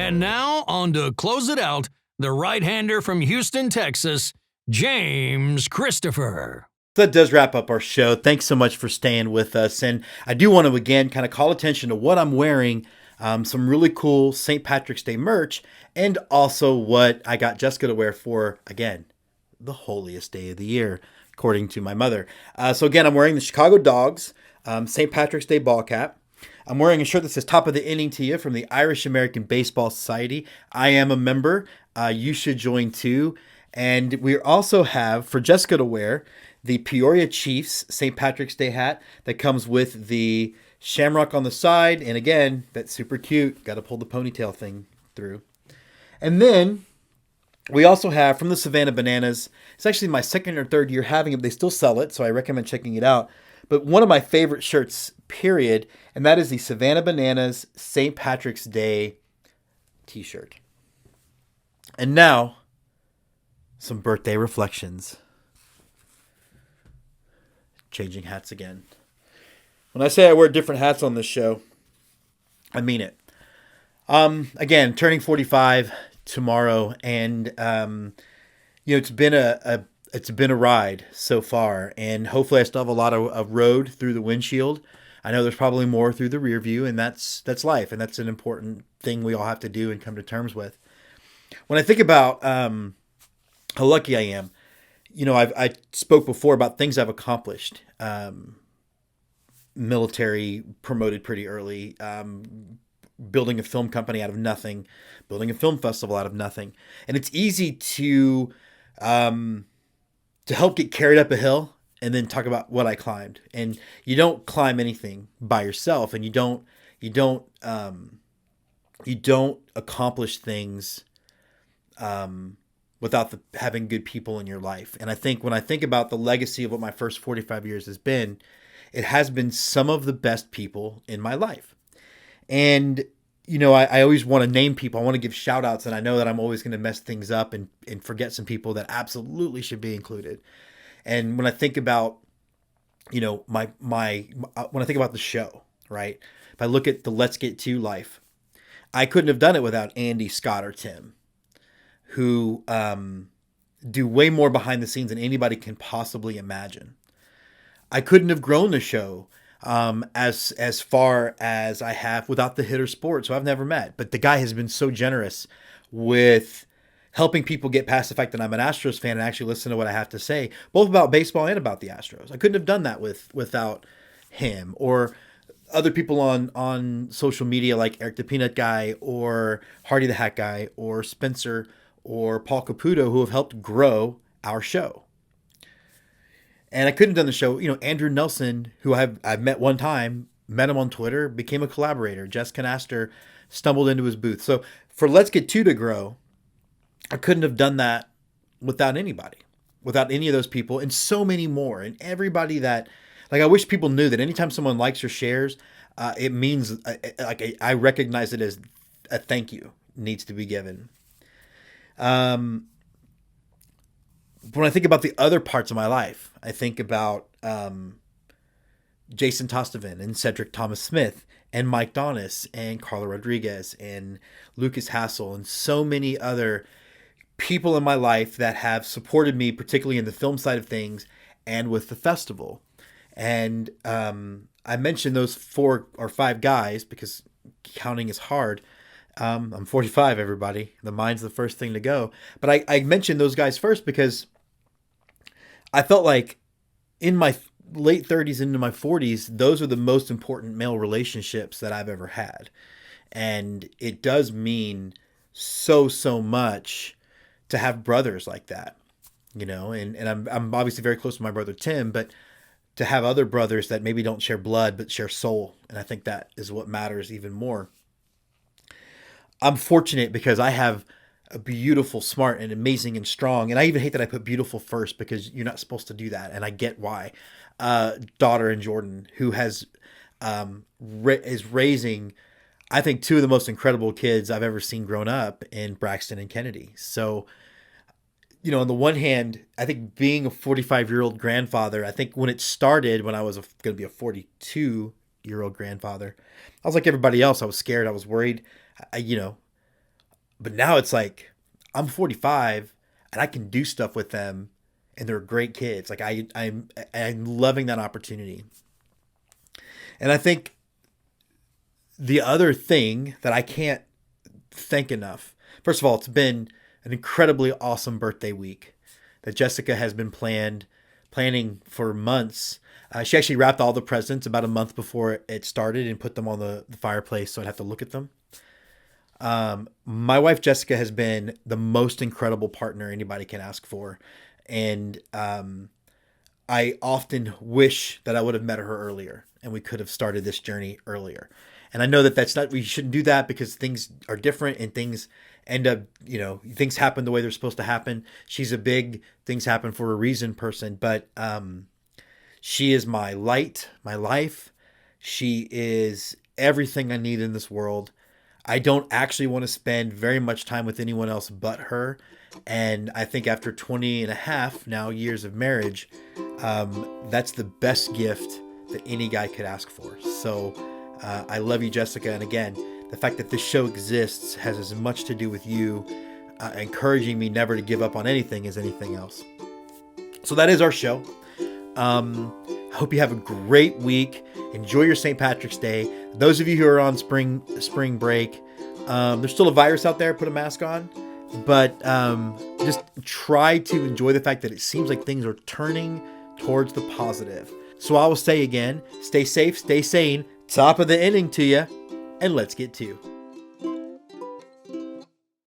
And now, on to close it out, the right-hander from Houston, Texas, James Christopher. That does wrap up our show. Thanks so much for staying with us. And I do want to, again, kind of call attention to what I'm wearing. Some really cool St. Patrick's Day merch, and also what I got Jessica to wear for, again, the holiest day of the year, according to my mother. So again, I'm wearing the Chicago Dogs St. Patrick's Day ball cap. I'm wearing a shirt that says top of the inning to you from the Irish American Baseball Society. I am a member. You should join too. And we also have, for Jessica to wear, the Peoria Chiefs St. Patrick's Day hat that comes with the shamrock on the side. And again, that's super cute. Got to pull the ponytail thing through. And then we also have from the Savannah Bananas. It's actually my second or third year having it. They still sell it, so I recommend checking it out. But one of my favorite shirts, period, and that is the Savannah Bananas St. Patrick's Day t-shirt. And now, some birthday reflections. Changing hats again. When I say I wear different hats on this show, I mean it. Again, turning 45 tomorrow, and it's been a ride so far, and hopefully I still have a lot of road through the windshield. I know there's probably more through the rear view, and that's life, and that's an important thing we all have to do and come to terms with. When I think about how lucky I am, I spoke before about things I've accomplished. Military, promoted pretty early, building a film company out of nothing, building a film festival out of nothing. And it's easy to help get carried up a hill and then talk about what I climbed. And you don't climb anything by yourself, and you don't accomplish things without having good people in your life. And I think when I think about the legacy of what my first 45 years has been, it has been some of the best people in my life. And, I always want to name people. I want to give shout outs, and I know that I'm always going to mess things up and forget some people that absolutely should be included. And when I think about, when I think about the show, right? If I look at the Let's Get To life, I couldn't have done it without Andy, Scott, or Tim, who do way more behind the scenes than anybody can possibly imagine. I couldn't have grown the show as far as I have without the Hitter Sports, who I've never met. But the guy has been so generous with helping people get past the fact that I'm an Astros fan and actually listen to what I have to say, both about baseball and about the Astros. I couldn't have done that without him, or other people on social media like Erik the Peanut Guy, or Hardy the Hat Guy, or Spencer, or Paul Caputo, who have helped grow our show. And I couldn't have done the show. Andrew Nelson, who I've met one time, met him on Twitter, became a collaborator. Jess Canaster stumbled into his booth. So for Let's Get To grow, I couldn't have done that without anybody, without any of those people, and so many more. And everybody that, I wish people knew that anytime someone likes or shares, it means, I recognize it as a thank you needs to be given. When I think about the other parts of my life, I think about Jason Tostevin and Cedric Thomas Smith and Mike Donis and Carlo Rodriguez and Lukas Hassel and so many other people in my life that have supported me, particularly in the film side of things and with the festival. And I mentioned those 4 or 5 guys because counting is hard. I'm 45, everybody. The mind's the first thing to go. But I mentioned those guys first because I felt like in my late 30s into my 40s, those are the most important male relationships that I've ever had. And it does mean so much to have brothers like that, and I'm obviously very close to my brother Tim, but to have other brothers that maybe don't share blood, but share soul. And I think that is what matters even more. I'm fortunate because I have a beautiful, smart, and amazing and strong. And I even hate that I put beautiful first because you're not supposed to do that. And I get why. Daughter in Jourdan, who has is raising, I think, 2 of the most incredible kids I've ever seen grown up in Braxton and Kennedy. So, on the one hand, I think being a 45-year-old grandfather, I think when it started, when I was going to be a 42-year-old grandfather, I was like everybody else. I was scared. I was worried. But now it's like I'm 45 and I can do stuff with them, and they're great kids. Like I'm loving that opportunity. And I think the other thing that I can't thank enough, first of all, it's been an incredibly awesome birthday week that Jessica has been planning for months. She actually wrapped all the presents about a month before it started and put them on the fireplace so I'd have to look at them. My wife, Jessica, has been the most incredible partner anybody can ask for. And I often wish that I would have met her earlier and we could have started this journey earlier. And I know that that's not, we shouldn't do that because things are different and things end up, things happen the way they're supposed to happen. She's a big things happen for a reason person, but she is my light, my life. She is everything I need in this world. I don't actually want to spend very much time with anyone else but her. And I think after 20 and a half now years of marriage, that's the best gift that any guy could ask for. So I love you, Jessica. And again, the fact that this show exists has as much to do with you encouraging me never to give up on anything as anything else. So that is our show. I hope you have a great week. Enjoy your St. Patrick's Day. Those of you who are on spring break, there's still a virus out there. Put a mask on. But just try to enjoy the fact that it seems like things are turning towards the positive. So I will say again, stay safe, stay sane. Top of the inning to you. And let's get to